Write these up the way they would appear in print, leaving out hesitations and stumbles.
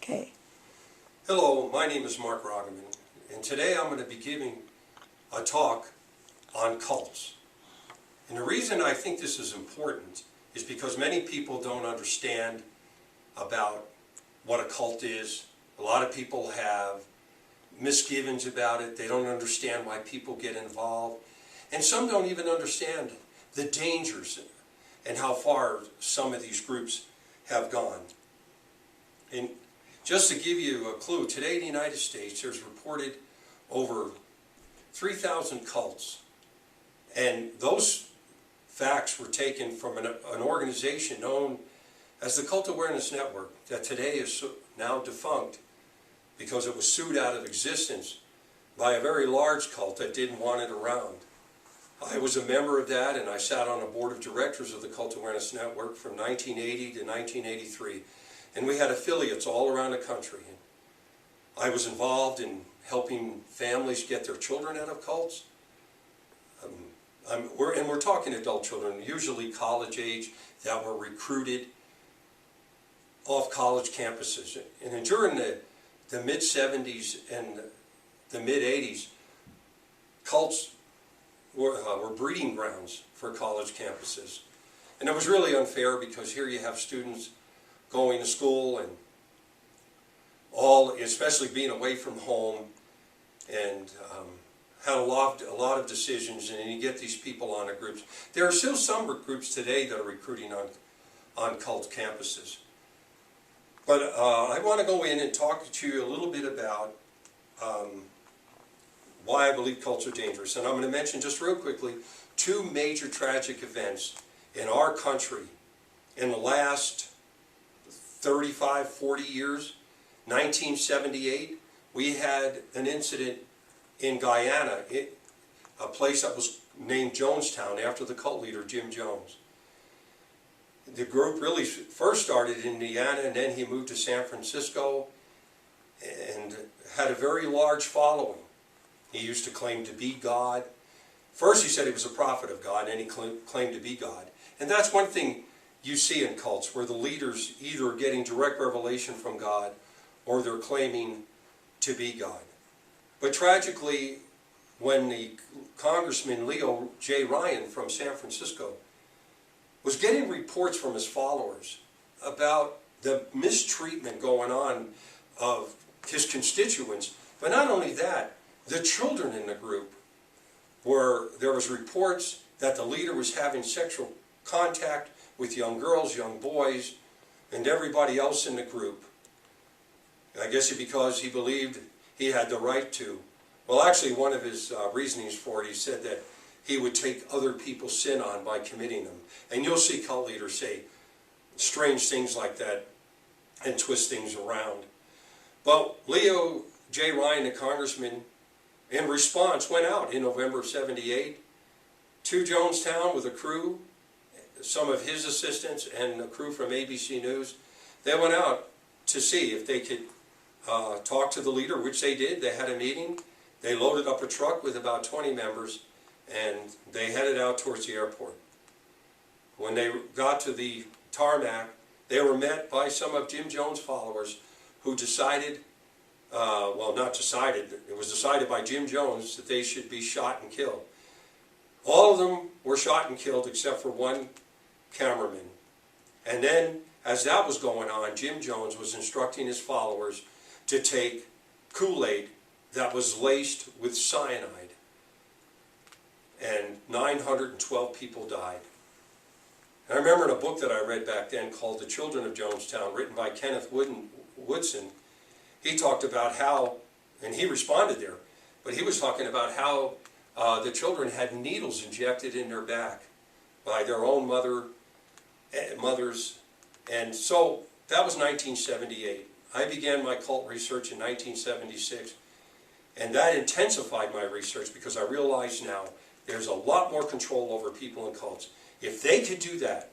Okay. Hello, my name is Mark Roggeman, and today I'm going to be giving a talk on cults. And the reason I think this is important is because many people don't understand about what a cult is. A lot of people have misgivings about it. They don't understand why people get involved. And some don't even understand the dangers and how far some of these groups have gone. And just to give you a clue, today in the United States there's reported over 3,000 cults. And those facts were taken from an organization known as the Cult Awareness Network that today is now defunct because it was sued out of existence by a very large cult that didn't want it around. I was a member of that, and I sat on the board of directors of the Cult Awareness Network from 1980 to 1983. And we had affiliates all around the country. I was involved in helping families get their children out of cults. We're talking adult children, usually college age, that were recruited off college campuses. And during the mid-70s and the mid-80s, cults were breeding grounds for college campuses. And it was really unfair because here you have students going to school and especially being away from home, and had a lot of decisions, and then you get these people on the groups. There are still some groups today that are recruiting on cult campuses. But I want to go in and talk to you a little bit about why I believe cults are dangerous. And I'm going to mention just real quickly two major tragic events in our country in the last 35, 40 years. 1978, we had an incident in Guyana, a place that was named Jonestown after the cult leader Jim Jones. The group really first started in Indiana, and then he moved to San Francisco and had a very large following. He used to claim to be God. First he said he was a prophet of God, and then he claimed to be God. And that's one thing you see in cults, where the leaders either are getting direct revelation from God or they're claiming to be God. But tragically, when the Congressman Leo J. Ryan from San Francisco was getting reports from his followers about the mistreatment going on of his constituents, but not only that, the children in the group, there was reports that the leader was having sexual contact with young girls, young boys, and everybody else in the group. I guess because he believed he had the right to. Well, actually, one of his reasonings for it, he said that he would take other people's sin on by committing them. And you'll see cult leaders say strange things like that and twist things around. Well, Leo J. Ryan, the congressman, in response, went out in November of '78 to Jonestown with a crew, some of his assistants and a crew from ABC News. They went out to see if they could talk to the leader, which they did. They had a meeting. They loaded up a truck with about 20 members, and they headed out towards the airport. When they got to the tarmac, they were met by some of Jim Jones' followers who decided, well, not decided, it was decided by Jim Jones that they should be shot and killed. All of them were shot and killed except for one cameraman. And then, as that was going on, Jim Jones was instructing his followers to take Kool-Aid that was laced with cyanide. And 912 people died. And I remember in a book that I read back then called The Children of Jonestown, written by Kenneth Woodson, he talked about how, and he responded there, but he was talking about how the children had needles injected in their back by their own mothers. And so that was 1978. I began my cult research in 1976, and that intensified my research because I realize now there's a lot more control over people in cults. If they could do that,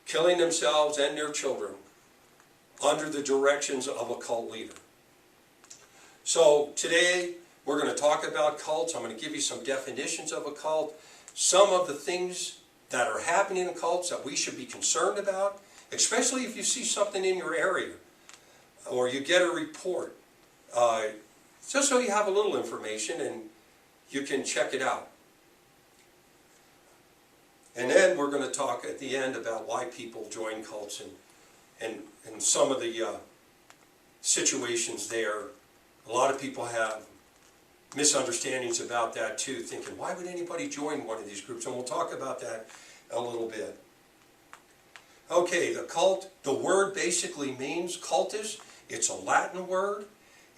killing themselves and their children under the directions of a cult leader. So today we're going to talk about cults. I'm going to give you some definitions of a cult, some of the things that are happening in cults that we should be concerned about, especially if you see something in your area. or you get a report, just so you have a little information and you can check it out. And then we're going to talk at the end about why people join cults and some of the situations there. A lot of people have misunderstandings about that too, thinking, why would anybody join one of these groups? And we'll talk about that a little bit. Okay, the cult, the word basically means cultus. It's a Latin word.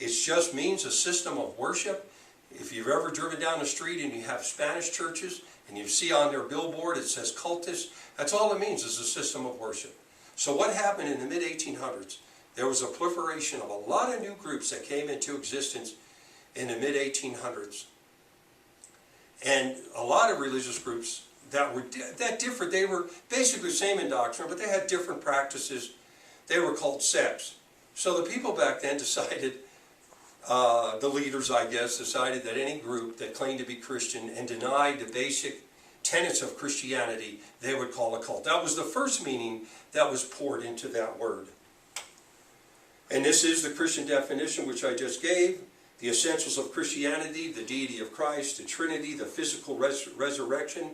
It just means a system of worship. If you've ever driven down the street and you have Spanish churches and you see on their billboard it says cultus, that's all it means, is a system of worship. So what happened in the mid-1800s? There was a proliferation of a lot of new groups that came into existence in the mid-1800s. And a lot of religious groups that were that different, they were basically the same in doctrine, but they had different practices. They were called sects. So the people back then decided, the leaders I guess, decided that any group that claimed to be Christian and denied the basic tenets of Christianity, they would call a cult. That was the first meaning that was poured into that word. And this is the Christian definition which I just gave. The essentials of Christianity: the deity of Christ, the Trinity, the physical resurrection,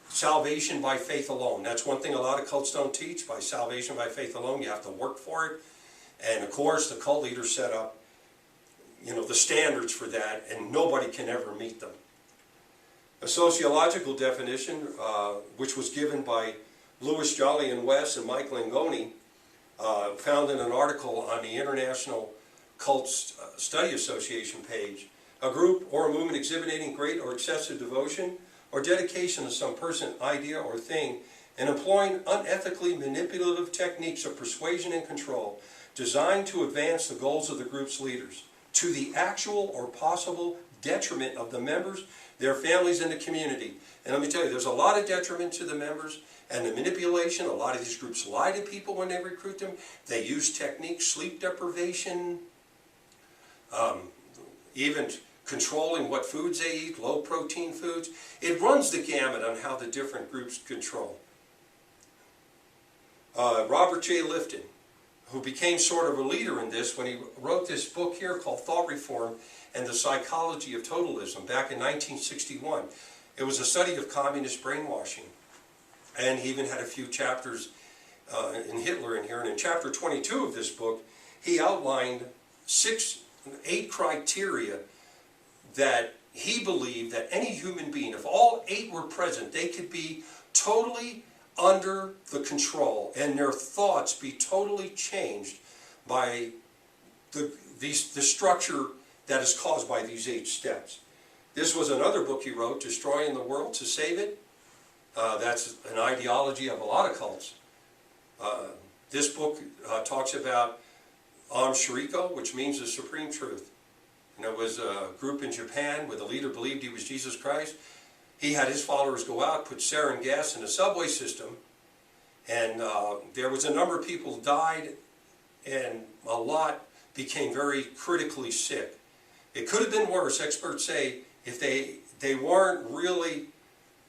salvation by faith alone. That's one thing a lot of cults don't teach. By salvation by faith alone, you have to work for it. And of course, the cult leaders set up, the standards for that, and nobody can ever meet them. A sociological definition, which was given by Louis Jolly and West and Mike Langoni, found in an article on the International Cult Study Association page: a group or a movement exhibiting great or excessive devotion or dedication to some person, idea, or thing, and employing unethically manipulative techniques of persuasion and control designed to advance the goals of the group's leaders, to the actual or possible detriment of the members, their families, and the community. And let me tell you, there's a lot of detriment to the members and the manipulation. A lot of these groups lie to people when they recruit them. They use techniques, sleep deprivation, even controlling what foods they eat, low protein foods. It runs the gamut on how the different groups control. Robert J. Lifton, who became sort of a leader in this when he wrote this book here called Thought Reform and the Psychology of Totalism back in 1961. It was a study of communist brainwashing. And he even had a few chapters in Hitler in here. And in chapter 22 of this book, he outlined 8 criteria that he believed that any human being, if all 8 were present, they could be totally under the control and their thoughts be totally changed by the structure that is caused by these 8 steps. This was another book he wrote, Destroying the World to Save It. That's an ideology of a lot of cults. This book talks about Shiriko, which means the supreme truth. And there was a group in Japan where the leader believed he was Jesus Christ. He had his followers go out, put sarin gas in the subway system, and there was a number of people who died, and a lot became very critically sick. It could have been worse, experts say, if they weren't really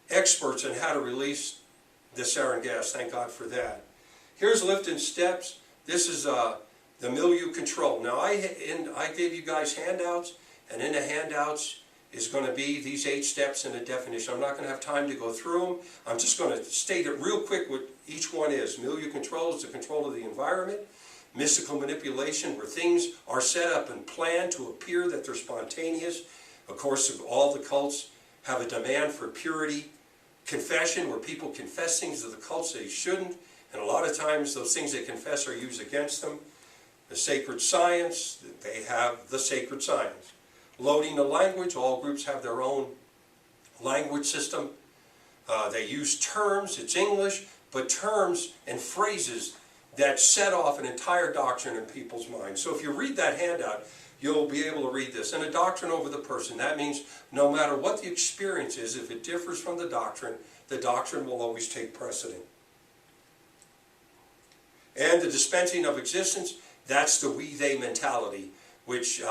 experts on how to release the sarin gas. Thank God for that. Here's Lifton's steps. This is the milieu control. Now I gave you guys handouts, and in the handouts is going to be these 8 steps in the definition. I'm not going to have time to go through them. I'm just going to state it real quick what each one is. Milieu control is the control of the environment. Mystical manipulation, where things are set up and planned to appear that they're spontaneous. Of course, all the cults have a demand for purity. Confession, where people confess things to the cults they shouldn't, and a lot of times those things they confess are used against them. The sacred science, they have the sacred science. Loading the language, all groups have their own language system. They use terms, it's English, but terms and phrases that set off an entire doctrine in people's minds. So if you read that handout, you'll be able to read this. And a doctrine over the person. That means no matter what the experience is, if it differs from the doctrine will always take precedent. And the dispensing of existence, that's the we-they mentality, which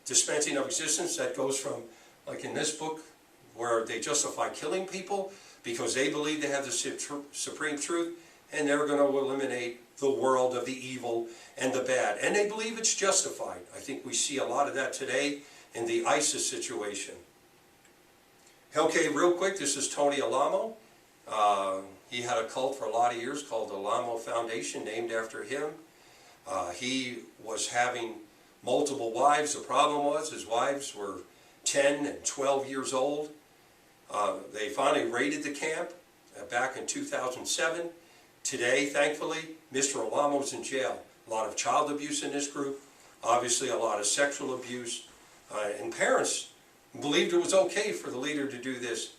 dispensing of existence, that goes from, like in this book, where they justify killing people because they believe they have the supreme truth. and they're going to eliminate the world of the evil and the bad. And they believe it's justified. I think we see a lot of that today in the ISIS situation. Okay, real quick, this is Tony Alamo. He had a cult for a lot of years called the Alamo Foundation, named after him. He was having multiple wives. The problem was his wives were 10 and 12 years old. They finally raided the camp back in 2007. Today, thankfully, Mr. Alamo's in jail. A lot of child abuse in this group, obviously a lot of sexual abuse, and parents believed it was okay for the leader to do this.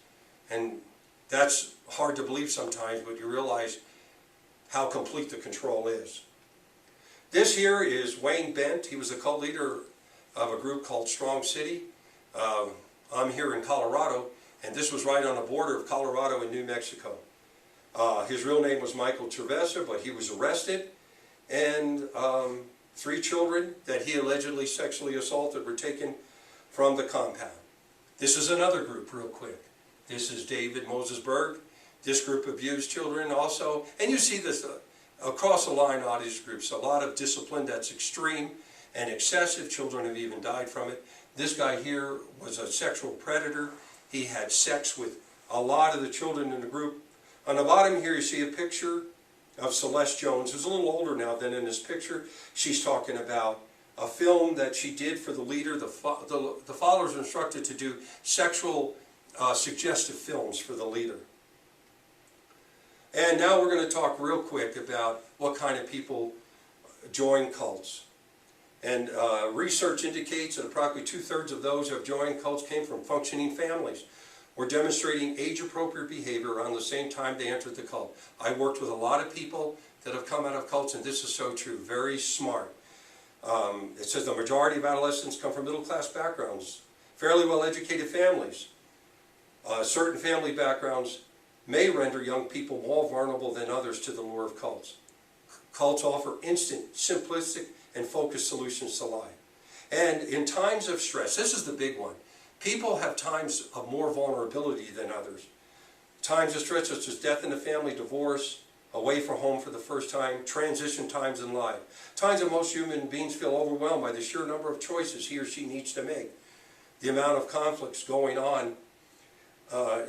And that's hard to believe sometimes, but you realize how complete the control is. This here is Wayne Bent. He was a cult leader of a group called Strong City. I'm here in Colorado, and this was right on the border of Colorado and New Mexico. His real name was Michael Trevesa, but he was arrested, and 3 children that he allegedly sexually assaulted were taken from the compound. This is another group, real quick. This is David Mosesberg. This group abused children also, and you see this across the line, all these groups. A lot of discipline that's extreme and excessive. Children have even died from it. This guy here was a sexual predator. He had sex with a lot of the children in the group. On the bottom here you see a picture of Celeste Jones, who's a little older now than in this picture. She's talking about a film that she did for the leader. The followers were instructed to do sexual suggestive films for the leader. And now we're going to talk real quick about what kind of people join cults. And research indicates that approximately 2/3 of those who have joined cults came from functioning families or demonstrating age-appropriate behavior around the same time they entered the cult. I worked with a lot of people that have come out of cults, and this is so true. Very smart. It says the majority of adolescents come from middle-class backgrounds, fairly well-educated families. Certain family backgrounds may render young people more vulnerable than others to the lure of cults. Cults offer instant, simplistic, and focused solutions to life. And in times of stress, this is the big one. People have times of more vulnerability than others. Times of stress such as death in the family, divorce, away from home for the first time, transition times in life. Times that most human beings feel overwhelmed by the sheer number of choices he or she needs to make. The amount of conflicts going on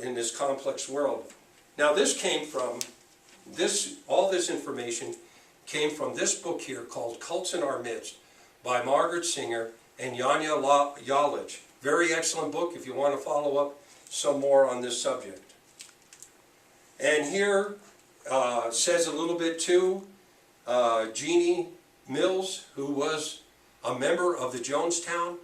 in this complex world. Now this came from, all this information came from this book here called Cults in Our Midst by Margaret Singer and Janja Lalich. Very excellent book if you want to follow up some more on this subject. And here says a little bit too, Jeannie Mills, who was a member of the Jonestown,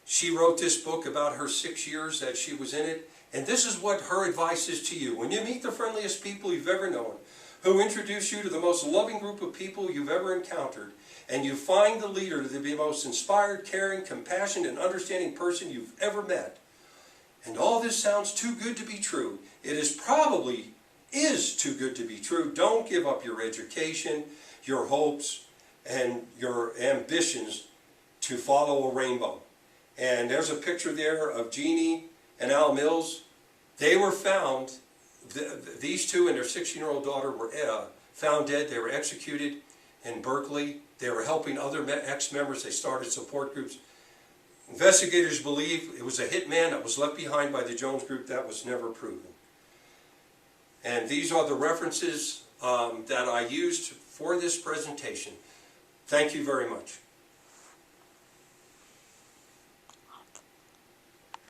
she wrote this book about her 6 years that she was in it. And this is what her advice is to you. When you meet the friendliest people you've ever known, who introduce you to the most loving group of people you've ever encountered, and you find the leader to be the most inspired, caring, compassionate, and understanding person you've ever met, and all this sounds too good to be true, it is probably too good to be true. Don't give up your education, your hopes, and your ambitions to follow a rainbow. And there's a picture there of Jeannie and Al Mills. They were found, these two and their 16-year-old daughter were found dead. They were executed in Berkeley. They were helping other ex-members. They started support groups. Investigators believe it was a hitman that was left behind by the Jones group. That was never proven. And these are the references that I used for this presentation. Thank you very much.